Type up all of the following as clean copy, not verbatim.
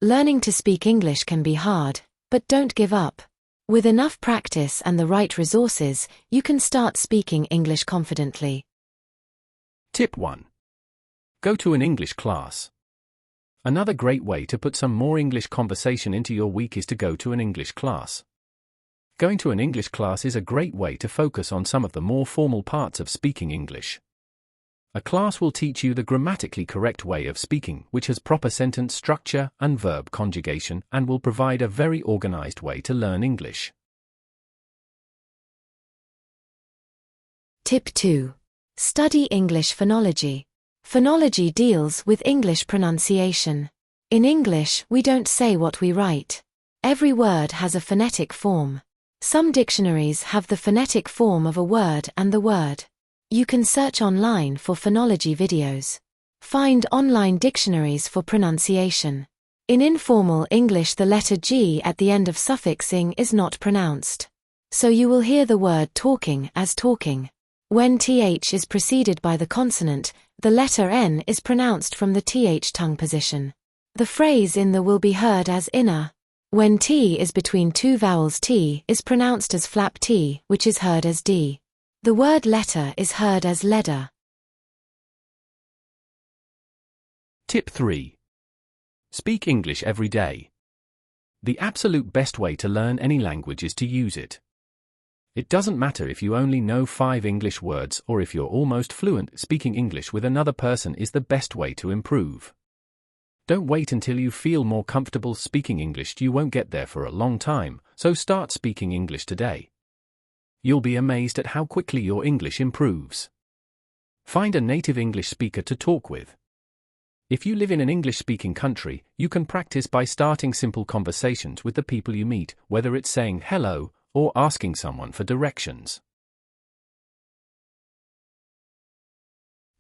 Learning to speak English can be hard, but don't give up. With enough practice and the right resources, you can start speaking English confidently. Tip 1. Go to an English class. Another great way to put some more English conversation into your week is to go to an English class. Going to an English class is a great way to focus on some of the more formal parts of speaking English. A class will teach you the grammatically correct way of speaking, which has proper sentence structure and verb conjugation, and will provide a very organized way to learn English. Tip 2. Study English phonology. Phonology deals with English pronunciation. In English, we don't say what we write. Every word has a phonetic form. Some dictionaries have the phonetic form of a word and the word. You can search online for phonology videos. Find online dictionaries for pronunciation. In informal English, the letter G at the end of suffixing is not pronounced. So you will hear the word talking as talking. When th is preceded by the consonant, the letter n is pronounced from the th tongue position. The phrase in the will be heard as inner. When t is between two vowels, t is pronounced as flap t, which is heard as d. The word letter is heard as ledder. Tip 3. Speak English every day. The absolute best way to learn any language is to use it. It doesn't matter if you only know 5 English words or if you're almost fluent. Speaking English with another person is the best way to improve. Don't wait until you feel more comfortable speaking English. You won't get there for a long time, so start speaking English today. You'll be amazed at how quickly your English improves. Find a native English speaker to talk with. If you live in an English-speaking country, you can practice by starting simple conversations with the people you meet, whether it's saying hello or asking someone for directions.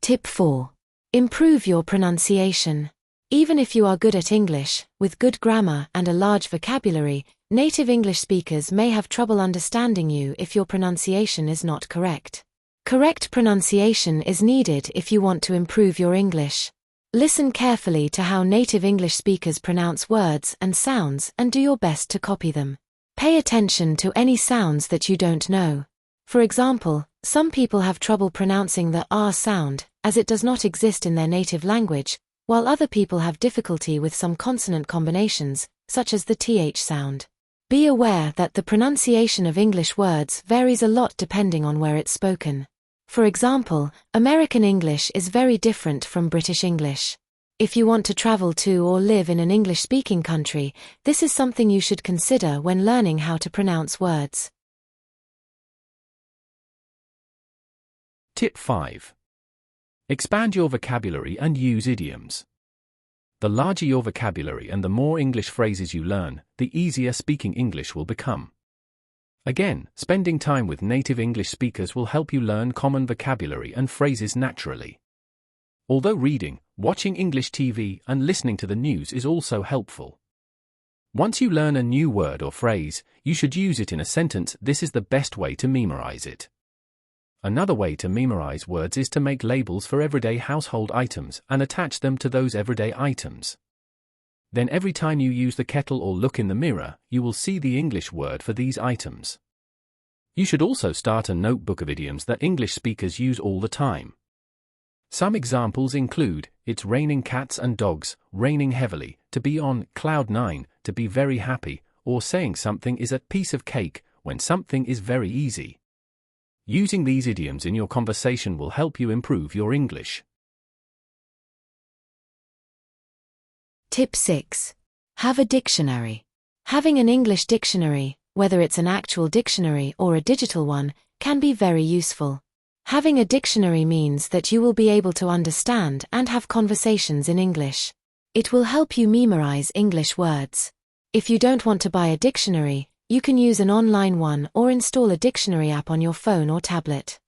Tip 4. Improve your pronunciation. Even if you are good at English, with good grammar and a large vocabulary, native English speakers may have trouble understanding you if your pronunciation is not correct. Correct pronunciation is needed if you want to improve your English. Listen carefully to how native English speakers pronounce words and sounds and do your best to copy them. Pay attention to any sounds that you don't know. For example, some people have trouble pronouncing the R sound, as it does not exist in their native language, while other people have difficulty with some consonant combinations, such as the th sound. Be aware that the pronunciation of English words varies a lot depending on where it's spoken. For example, American English is very different from British English. If you want to travel to or live in an English-speaking country, this is something you should consider when learning how to pronounce words. Tip 5. Expand your vocabulary and use idioms. The larger your vocabulary and the more English phrases you learn, the easier speaking English will become. Again, spending time with native English speakers will help you learn common vocabulary and phrases naturally. Although reading, watching English TV, and listening to the news is also helpful. Once you learn a new word or phrase, you should use it in a sentence. This is the best way to memorize it. Another way to memorize words is to make labels for everyday household items and attach them to those everyday items. Then every time you use the kettle or look in the mirror, you will see the English word for these items. You should also start a notebook of idioms that English speakers use all the time. Some examples include, it's raining cats and dogs, raining heavily, to be on cloud 9, to be very happy, or saying something is a piece of cake, when something is very easy. Using these idioms in your conversation will help you improve your English. Tip 6. Have a dictionary. Having an English dictionary, whether it's an actual dictionary or a digital one, can be very useful. Having a dictionary means that you will be able to understand and have conversations in English. It will help you memorize English words. If you don't want to buy a dictionary, you can use an online one or install a dictionary app on your phone or tablet.